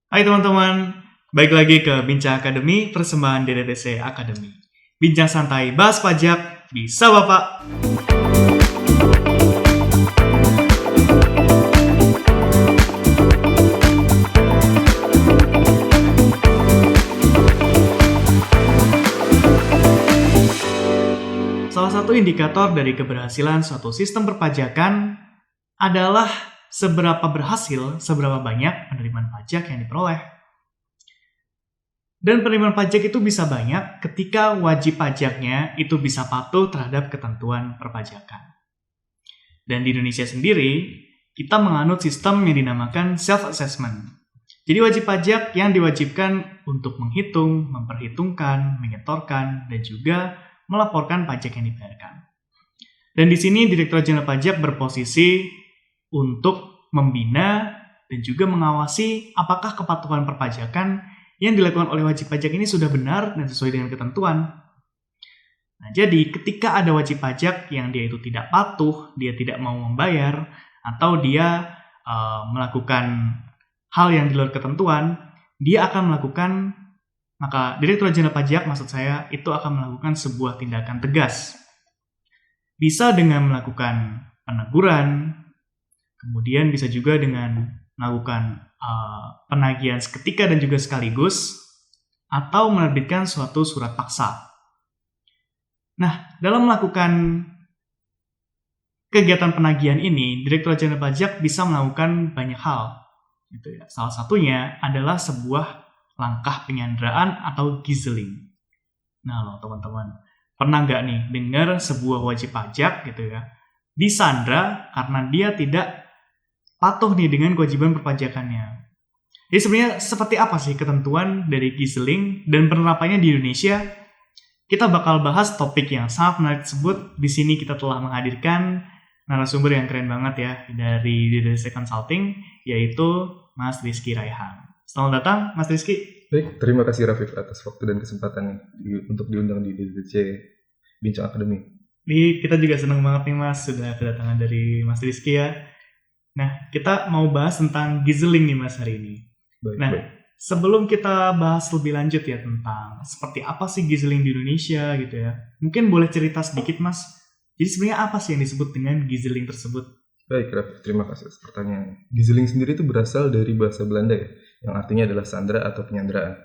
Hai teman-teman, balik lagi ke Bincang Akademi, persembahan DDTC Akademi. Bincang santai, bahas pajak, bisa Bapak? Salah satu indikator dari keberhasilan suatu sistem perpajakan adalah seberapa berhasil, seberapa banyak penerimaan pajak yang diperoleh. Dan penerimaan pajak itu bisa banyak ketika wajib pajaknya itu bisa patuh terhadap ketentuan perpajakan. Dan di Indonesia sendiri, kita menganut sistem yang dinamakan self-assessment. Jadi wajib pajak yang diwajibkan untuk menghitung, memperhitungkan, menyetorkan, dan juga melaporkan pajak yang dibayarkan. Dan di sini Direktorat Jenderal Pajak berposisi untuk membina dan juga mengawasi apakah kepatuhan perpajakan yang dilakukan oleh wajib pajak ini sudah benar dan sesuai dengan ketentuan. Nah, jadi ketika ada wajib pajak yang dia itu tidak patuh, dia tidak mau membayar, atau dia melakukan hal yang di luar ketentuan, dia akan melakukan, maka Direktorat Jenderal Pajak maksud saya itu akan melakukan sebuah tindakan tegas. Bisa dengan melakukan peneguran, kemudian bisa juga dengan melakukan penagihan seketika dan juga sekaligus, atau menerbitkan suatu surat paksa. Nah, dalam melakukan kegiatan penagihan ini, Direktorat Jenderal Pajak bisa melakukan banyak hal. Gitu ya. Salah satunya adalah sebuah langkah penyanderaan atau gizeling. Nah, loh teman-teman, pernah nggak nih dengar sebuah wajib pajak gitu ya disandra karena dia tidak patuh nih dengan kewajiban perpajakannya. Jadi sebenarnya seperti apa sih ketentuan dari gizeling dan penerapannya di Indonesia? Kita bakal bahas topik yang sangat menarik tersebut. Di sini kita telah menghadirkan narasumber yang keren banget ya dari DDTC Consulting, yaitu Mas Rizky Raihan. Selamat datang, Mas Rizky. Baik, terima kasih Rafif atas waktu dan kesempatan untuk diundang di DDTC Bincang Akademi. Kita juga senang banget nih Mas, sudah kedatangan dari Mas Rizky ya. Nah, kita mau bahas tentang gizeling nih Mas hari ini. Baik. Sebelum kita bahas lebih lanjut ya tentang seperti apa sih gizeling di Indonesia gitu ya, mungkin boleh cerita sedikit Mas. Jadi sebenarnya apa sih yang disebut dengan gizeling tersebut? Baik Rafif, terima kasih atas pertanyaannya. Gizeling sendiri itu berasal dari bahasa Belanda ya, yang artinya adalah sandera atau penyanderaan.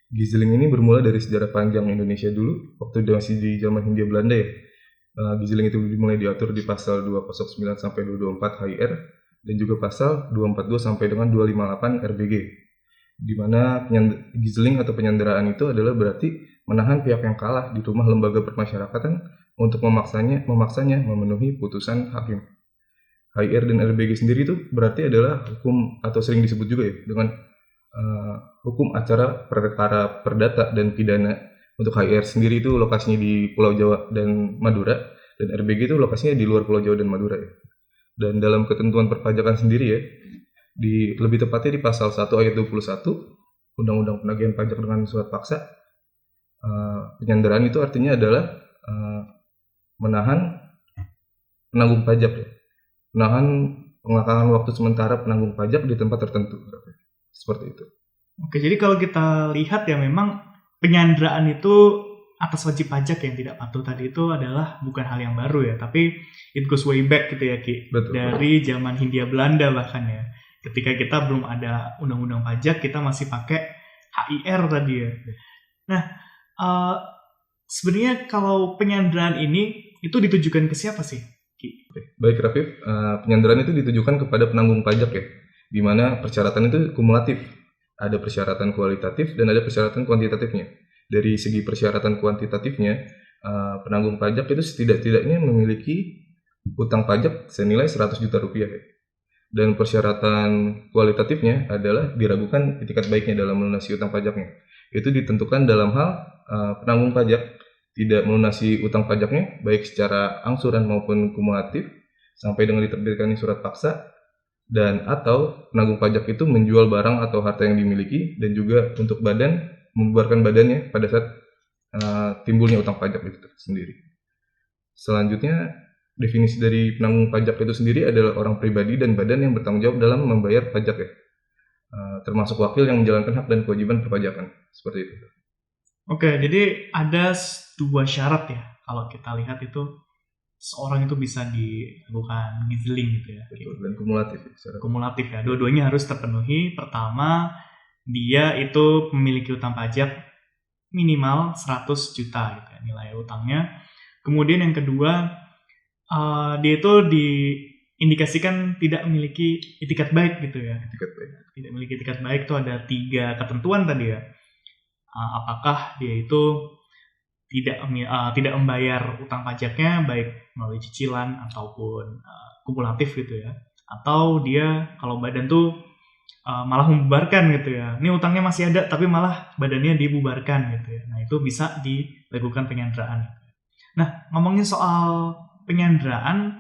Gizeling ini bermula dari sejarah panjang Indonesia dulu, waktu masih di zaman Hindia Belanda ya. Gizeling itu dimulai diatur di pasal 209 sampai 224 HIR dan juga pasal 242 sampai dengan 258 RBG. Di mana gizeling atau penyanderaan itu adalah berarti menahan pihak yang kalah di rumah lembaga permasyarakatan untuk memaksanya memenuhi putusan hakim. HIR dan RBG sendiri itu berarti adalah hukum atau sering disebut juga ya dengan hukum acara perkara perdata dan pidana. Untuk HIR sendiri itu lokasinya di Pulau Jawa dan Madura, dan RBG itu lokasinya di luar Pulau Jawa dan Madura ya. Dan dalam ketentuan perpajakan sendiri ya, lebih tepatnya di pasal 1 ayat 21 Undang-Undang Penagihan Pajak dengan Surat Paksa, penyanderaan itu artinya adalah menahan penanggung pajak ya. Menahan pengelakangan waktu sementara penanggung pajak di tempat tertentu. Seperti itu. Oke, jadi kalau kita lihat ya memang penyanderaan itu atas wajib pajak yang tidak patuh tadi itu adalah bukan hal yang baru ya, tapi it goes way back gitu ya Ki. Betul. Dari zaman Hindia Belanda bahkan ya. Ketika kita belum ada undang-undang pajak, kita masih pakai HIR tadi ya. Nah, sebenarnya kalau penyanderaan ini itu ditujukan ke siapa sih, Ki? Baik Rafif, penyanderaan itu ditujukan kepada penanggung pajak ya, di mana persyaratan itu kumulatif. Ada persyaratan kualitatif dan ada persyaratan kuantitatifnya. Dari segi persyaratan kuantitatifnya, penanggung pajak itu setidak-tidaknya memiliki utang pajak senilai 100 juta rupiah. Dan persyaratan kualitatifnya adalah diragukan etikat baiknya dalam melunasi utang pajaknya. Itu ditentukan dalam hal penanggung pajak tidak melunasi utang pajaknya, baik secara angsuran maupun kumulatif, sampai dengan diterbitkannya surat paksa, dan atau penanggung pajak itu menjual barang atau harta yang dimiliki, dan juga untuk membubarkan badannya pada saat timbulnya utang pajak itu sendiri. Selanjutnya, definisi dari penanggung pajak itu sendiri adalah orang pribadi dan badan yang bertanggung jawab dalam membayar pajak ya. termasuk wakil yang menjalankan hak dan kewajiban perpajakan. Seperti itu. Oke, jadi ada dua syarat ya. Kalau kita lihat itu seorang itu bisa dilakukan gizeling gitu ya. Betul, dan kumulatif. Kumulatif ya. Dua-duanya harus terpenuhi. Pertama, dia itu memiliki utang pajak minimal 100 juta gitu ya, nilai utangnya. Kemudian yang kedua, dia itu diindikasikan tidak memiliki itikat baik gitu ya. Itikat baik. Tidak memiliki itikat baik itu ada 3 ketentuan tadi ya. Apakah dia itu tidak membayar utang pajaknya baik melalui cicilan ataupun kumulatif gitu ya, atau dia kalau badan tuh malah membubarkan gitu ya, ini utangnya masih ada tapi malah badannya dibubarkan gitu ya. Nah itu bisa dilakukan penyanderaan. Nah ngomongin soal penyanderaan,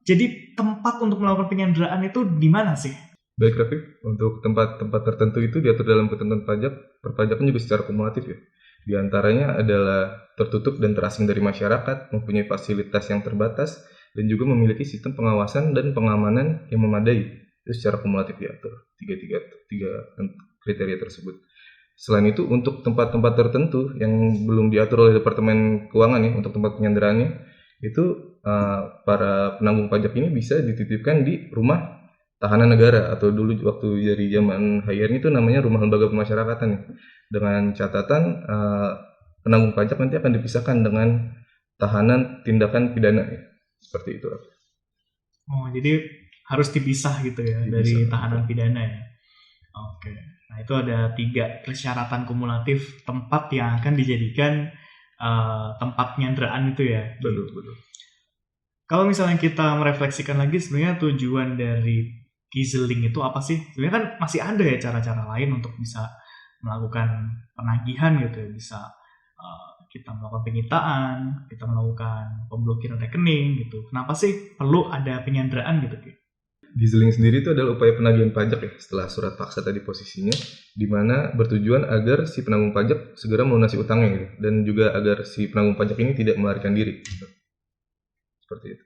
jadi tempat untuk melakukan penyanderaan itu di mana sih? Baik Rafiq, untuk tempat-tempat tertentu itu diatur dalam ketentuan pajak, perpajakan juga secara kumulatif ya. Di antaranya adalah tertutup dan terasing dari masyarakat, mempunyai fasilitas yang terbatas, dan juga memiliki sistem pengawasan dan pengamanan yang memadai. Itu secara kumulatif diatur, tiga kriteria tersebut. Selain itu, untuk tempat-tempat tertentu yang belum diatur oleh Departemen Keuangan ya, untuk tempat penyanderaannya, itu para penanggung pajak ini bisa dititipkan di rumah tahanan negara, atau dulu waktu dari zaman HIR itu namanya rumah lembaga pemasyarakatan ya. Dengan catatan penanggung pajak nanti akan dipisahkan dengan tahanan tindakan pidana ya. Seperti itu. Oh, jadi harus dipisah gitu ya dari tahanan pidana ya. Oke. Nah, itu ada 3 persyaratan kumulatif tempat yang akan dijadikan tempat penyanderaan itu ya. Betul. Kalau misalnya kita merefleksikan lagi sebenarnya tujuan dari gizeling itu apa sih? Sebenarnya kan masih ada ya cara-cara lain untuk bisa melakukan penagihan gitu ya. Bisa kita melakukan penyitaan, kita melakukan pemblokiran rekening gitu. Kenapa sih perlu ada penyanderaan gitu? Gizeling sendiri itu adalah upaya penagihan pajak ya setelah surat paksa tadi posisinya, di mana bertujuan agar si penanggung pajak segera melunasi utangnya gitu, dan juga agar si penanggung pajak ini tidak melarikan diri. Gitu. Seperti itu.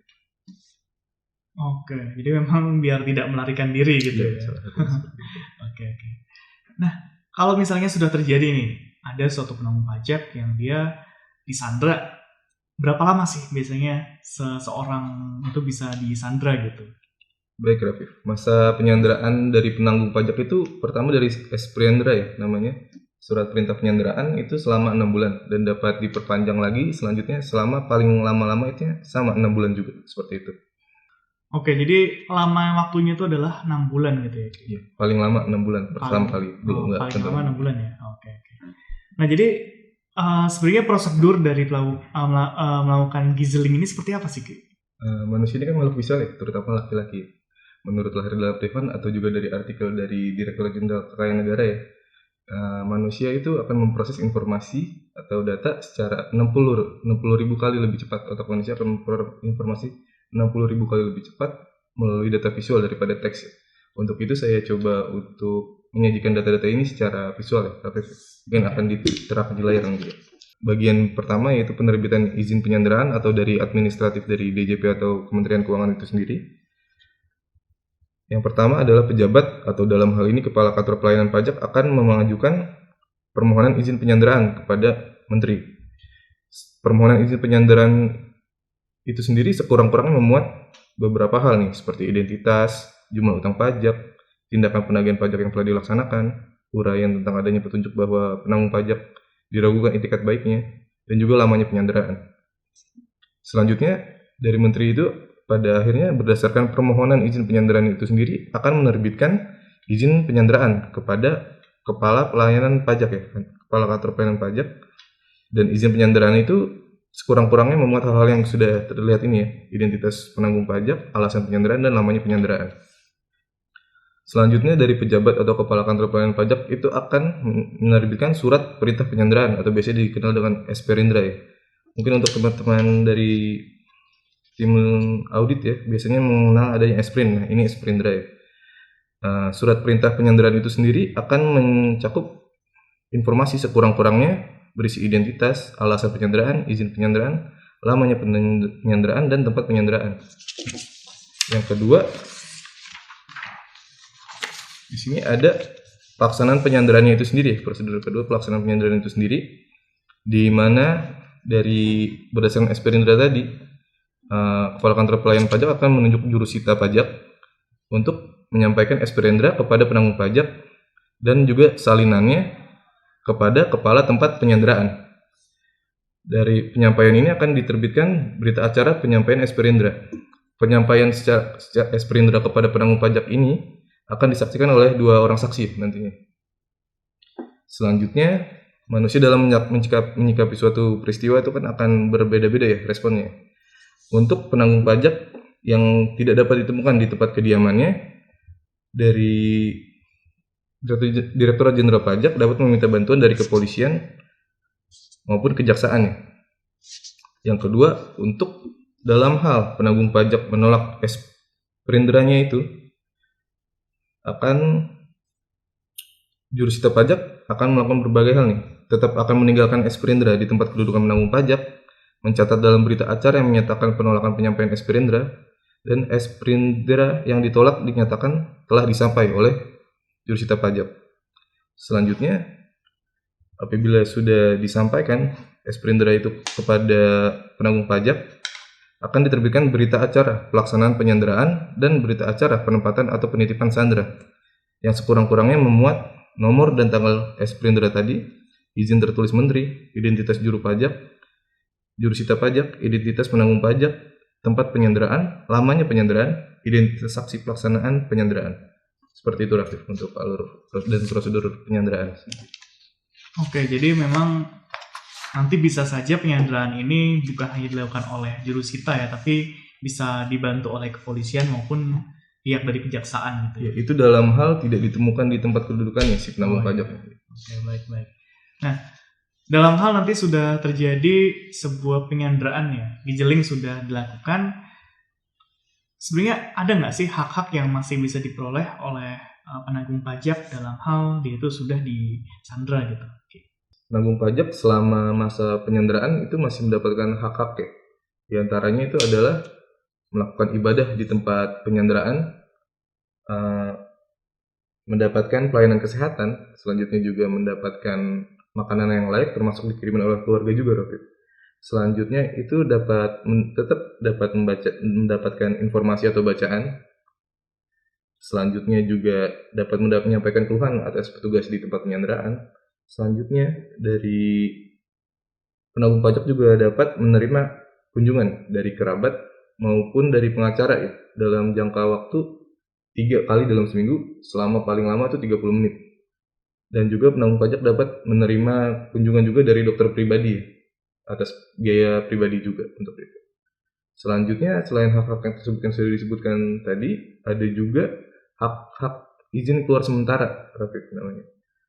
Oke, jadi memang biar tidak melarikan diri gitu ya. Oke. Nah, kalau misalnya sudah terjadi nih, ada suatu penanggung pajak yang dia disandra, berapa lama sih biasanya seseorang itu bisa disandra gitu? Baik Rafif, masa penyanderaan dari penanggung pajak itu pertama dari Espriandra ya namanya, surat perintah penyanderaan itu selama 6 bulan dan dapat diperpanjang lagi selanjutnya selama paling lama-lama itu sama 6 bulan juga, seperti itu. Oke, jadi lama waktunya itu adalah 6 bulan gitu ya? Iya, paling lama 6 bulan pertama kali. Paling lama 6 bulan ya? Oke. Nah, jadi sebenarnya prosedur dari melakukan gizeling ini seperti apa sih, Ki? Manusia ini kan makhluk visual ya, terutama laki-laki. Menurut Lahir dan Privan atau juga dari artikel dari Direktorat Jenderal Kekayaan Negara ya, manusia itu akan memproses informasi atau data secara 60 ribu kali lebih cepat. Otak manusia akan memperoleh informasi 60 ribu kali lebih cepat melalui data visual daripada teks ya. Untuk itu saya coba untuk menyajikan data-data ini secara visual ya, tapi mungkin akan diterapkan di layar nanti ya. Bagian pertama yaitu penerbitan izin penyanderaan atau dari administratif dari DJP atau Kementerian Keuangan itu sendiri. Yang pertama adalah pejabat atau dalam hal ini Kepala Kantor Pelayanan Pajak akan mengajukan permohonan izin penyanderaan kepada Menteri. Permohonan izin penyanderaan itu sendiri sekurang-kurangnya memuat beberapa hal nih, seperti identitas, jumlah utang pajak, tindakan penagihan pajak yang telah dilaksanakan, uraian tentang adanya petunjuk bahwa penanggung pajak diragukan itikat baiknya, dan juga lamanya penyanderaan. Selanjutnya, dari Menteri itu pada akhirnya berdasarkan permohonan izin penyanderaan itu sendiri akan menerbitkan izin penyanderaan kepada Kepala Pelayanan Pajak ya, Kepala Kantor Pelayanan Pajak, dan izin penyanderaan itu sekurang-kurangnya memuat hal-hal yang sudah terlihat ini ya, identitas penanggung pajak, alasan penyanderaan, dan lamanya penyanderaan. Selanjutnya dari pejabat atau Kepala Kantor Pelayanan Pajak itu akan menerbitkan surat perintah penyanderaan atau biasanya dikenal dengan Espriandra ya. Mungkin untuk teman-teman dari tim audit ya, biasanya mengenal adanya Esprin. Nah, ini Espriandra ya. Surat perintah penyanderaan itu sendiri akan mencakup informasi sekurang-kurangnya berisi identitas, alasan penyanderaan, izin penyanderaan, lamanya penyanderaan, dan tempat penyanderaan. Yang kedua, Di sini ada pelaksanaan penyanderaannya itu sendiri. Prosedur kedua pelaksanaan penyanderaan itu sendiri, di mana dari berdasarkan SP Indra tadi, Kepala Kantor Pelayanan Pajak akan menunjuk jurusita pajak untuk menyampaikan SP Indra kepada penanggung pajak dan juga salinannya kepada kepala tempat penyanderaan. Dari penyampaian ini akan diterbitkan berita acara penyampaian SP Indra. Penyampaian secara SP Indra kepada penanggung pajak ini akan disaksikan oleh 2 orang saksi nantinya. Selanjutnya, manusia dalam menyikapi suatu peristiwa itu kan akan berbeda-beda ya responnya. Untuk penanggung pajak yang tidak dapat ditemukan di tempat kediamannya, dari Direktorat Jenderal Pajak dapat meminta bantuan dari kepolisian maupun kejaksaan ya. Yang kedua, untuk dalam hal penanggung pajak menolak perinderanya itu, akan jurusita pajak akan melakukan berbagai hal nih. Tetap akan meninggalkan SP-Indra di tempat kedudukan penanggung pajak, mencatat dalam berita acara yang menyatakan penolakan penyampaian SP-Indra, dan SP-Indra yang ditolak dinyatakan telah disampai oleh jurusita pajak. Selanjutnya, apabila sudah disampaikan SP-Indra itu kepada penanggung pajak, akan diterbitkan berita acara pelaksanaan penyanderaan dan berita acara penempatan atau penitipan sandera yang sekurang-kurangnya memuat nomor dan tanggal SP-Indra tadi, izin tertulis menteri, identitas juru pajak, jurusita pajak, identitas penanggung pajak, tempat penyanderaan, lamanya penyanderaan, identitas saksi pelaksanaan penyanderaan. Seperti itu Rafif untuk alur dan prosedur penyanderaan. Oke, jadi memang nanti bisa saja penyanderaan ini bukan hanya dilakukan oleh jurusita ya, tapi bisa dibantu oleh kepolisian maupun pihak dari kejaksaan gitu ya. Itu dalam hal tidak ditemukan di tempat kedudukannya si penanggung pajak. Oke, baik. Nah, dalam hal nanti sudah terjadi sebuah penyanderaan ya, gijeling sudah dilakukan, sebenarnya ada nggak sih hak-hak yang masih bisa diperoleh oleh penanggung pajak dalam hal dia itu sudah disandera gitu? Penanggung pajak selama masa penyanderaan itu masih mendapatkan hak-hak ya. Di antaranya itu adalah melakukan ibadah di tempat penyanderaan, mendapatkan pelayanan kesehatan, selanjutnya juga mendapatkan makanan yang layak termasuk dikirimin oleh keluarga juga Rafif. Selanjutnya itu tetap dapat mendapatkan informasi atau bacaan. Selanjutnya juga dapat menyampaikan keluhan atas petugas di tempat penyanderaan. Selanjutnya dari penanggung pajak juga dapat menerima kunjungan dari kerabat maupun dari pengacara ya, dalam jangka waktu 3 kali dalam seminggu selama paling lama itu 30 menit. Dan juga penanggung pajak dapat menerima kunjungan juga dari dokter pribadi ya, atas biaya pribadi juga untuk itu. Selanjutnya selain hak-hak yang sudah disebutkan tadi, ada juga hak-hak izin keluar sementara Rafif namanya.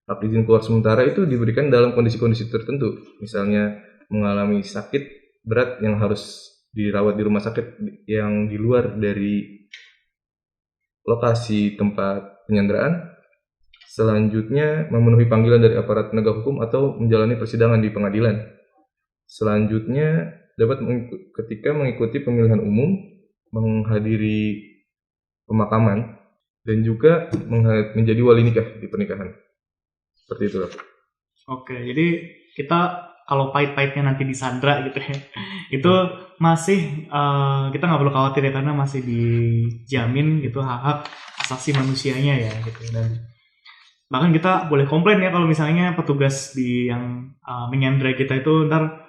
Hak izin keluar sementara itu diberikan dalam kondisi-kondisi tertentu, misalnya mengalami sakit berat yang harus dirawat di rumah sakit yang di luar dari lokasi tempat penyanderaan. Selanjutnya memenuhi panggilan dari aparat penegak hukum atau menjalani persidangan di pengadilan. Selanjutnya dapat ketika mengikuti pemilihan umum, menghadiri pemakaman, dan juga menjadi wali nikah di pernikahan. Seperti itu. Oke, jadi kita kalau pahit-pahitnya nanti disandra gitu ya, itu masih kita nggak perlu khawatir ya, karena masih dijamin gitu hak-hak asasi manusianya ya gitu. Dan bahkan kita boleh komplain ya kalau misalnya petugas yang menyandra kita itu ntar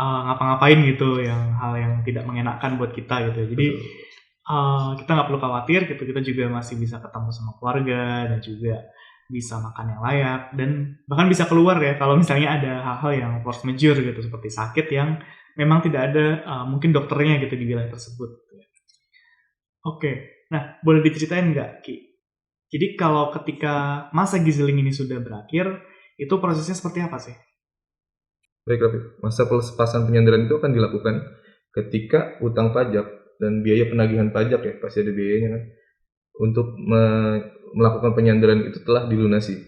ngapa-ngapain gitu, hal yang tidak mengenakan buat kita gitu. Jadi kita nggak perlu khawatir gitu, kita juga masih bisa ketemu sama keluarga dan juga bisa makan yang layak, dan bahkan bisa keluar ya kalau misalnya ada hal-hal yang force majeure gitu, seperti sakit yang memang tidak ada mungkin dokternya gitu di wilayah tersebut. Oke, nah boleh diceritain nggak Ki? Jadi kalau ketika masa giseling ini sudah berakhir, itu prosesnya seperti apa sih? Baik, masa pelepasan penyanderaan itu akan dilakukan ketika utang pajak dan biaya penagihan pajak ya, pasti ada biayanya kan, untuk melakukan penyanderaan itu telah dilunasi.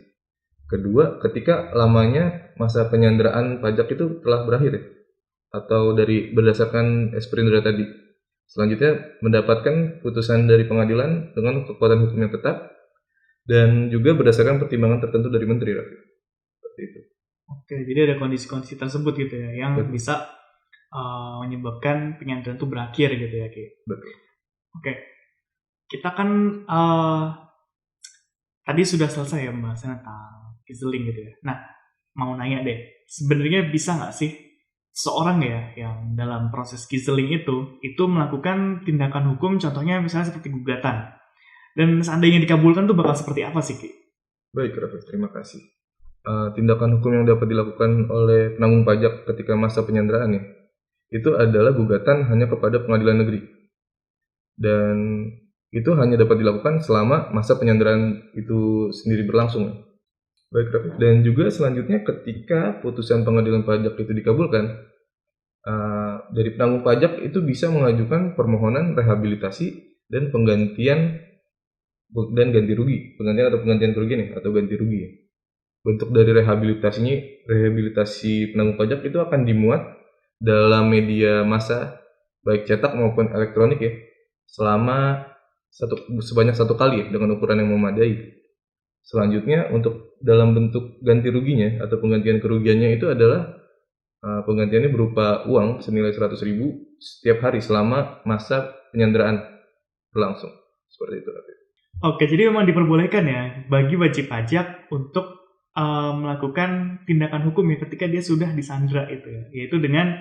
Kedua, ketika lamanya masa penyanderaan pajak itu telah berakhir ya, atau berdasarkan SP-Indra tadi. Selanjutnya mendapatkan putusan dari pengadilan dengan kekuatan hukum yang tetap, dan juga berdasarkan pertimbangan tertentu dari menteri, Raffi. Seperti itu. Oke, jadi ada kondisi-kondisi tersebut gitu ya yang Betul. bisa menyebabkan penyanderaan itu berakhir gitu ya, Ki. Betul. Oke, kita kan tadi sudah selesai ya pembahasan tentang gizeling gitu ya. Nah, mau nanya deh, sebenarnya bisa nggak sih seorang ya yang dalam proses gizeling itu melakukan tindakan hukum, contohnya misalnya seperti gugatan, dan seandainya dikabulkan tuh bakal seperti apa sih, Ki? Baik, Raffi, terima kasih. Tindakan hukum yang dapat dilakukan oleh penanggung pajak ketika masa penyanderaan ya, itu adalah gugatan hanya kepada pengadilan negeri. Dan itu hanya dapat dilakukan selama masa penyanderaan itu sendiri berlangsung. Baik, Raffi. Dan juga selanjutnya ketika putusan pengadilan pajak itu dikabulkan, dari penanggung pajak itu bisa mengajukan permohonan rehabilitasi dan penggantian dan ganti rugi, penggantian atau penggantian kerugian ya, atau ganti rugi ya. Bentuk dari rehabilitasi penanggung pajak itu akan dimuat dalam media massa baik cetak maupun elektronik ya, selama sebanyak 1 kali ya, dengan ukuran yang memadai. Selanjutnya untuk dalam bentuk ganti ruginya atau penggantian kerugiannya itu adalah penggantiannya berupa uang senilai 100.000 setiap hari selama masa penyanderaan berlangsung. Seperti itu. Oke, jadi memang diperbolehkan ya bagi wajib pajak untuk melakukan tindakan hukum ya ketika dia sudah disandra itu ya, yaitu dengan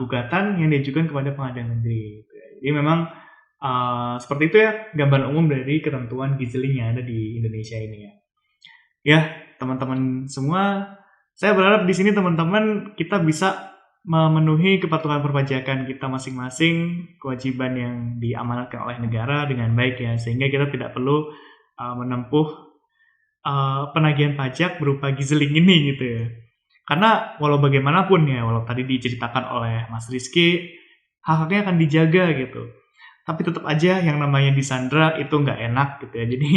gugatan yang diajukan kepada pengadilan negeri. Gitu ya. Jadi memang seperti itu ya gambaran umum dari ketentuan gizeling yang ada di Indonesia ini ya. Ya, teman-teman semua, saya berharap di sini teman-teman kita bisa memenuhi kepatuhan perpajakan kita masing-masing, kewajiban yang diamanatkan oleh negara dengan baik ya, sehingga kita tidak perlu menempuh penagihan pajak berupa gizeling ini gitu ya. Karena walau bagaimanapun ya, walau tadi diceritakan oleh Mas Rizky, hak-haknya akan dijaga gitu. Tapi tetap aja yang namanya disandra itu nggak enak gitu ya. Jadi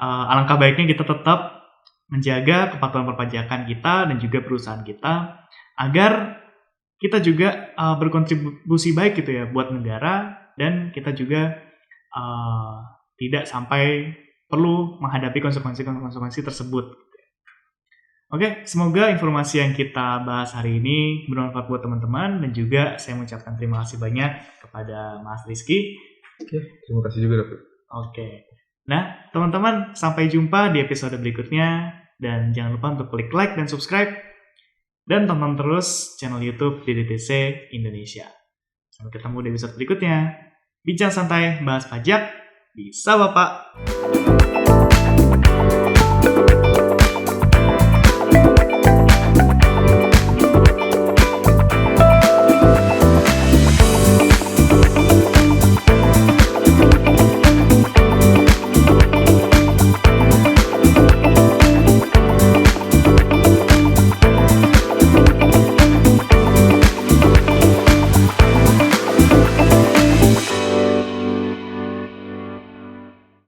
alangkah baiknya kita tetap menjaga kepatuhan perpajakan kita dan juga perusahaan kita agar kita juga berkontribusi baik gitu ya buat negara, dan kita juga tidak sampai perlu menghadapi konsekuensi tersebut. Oke, semoga informasi yang kita bahas hari ini bermanfaat buat teman-teman, dan juga saya mengucapkan terima kasih banyak kepada Mas Rizky. Ya, terima kasih juga, Raffi. Oke. Nah, teman-teman, sampai jumpa di episode berikutnya, dan jangan lupa untuk klik like dan subscribe, dan tonton terus channel YouTube DDTC Indonesia. Sampai ketemu di episode berikutnya. Bincang santai bahas pajak bisa Bapak.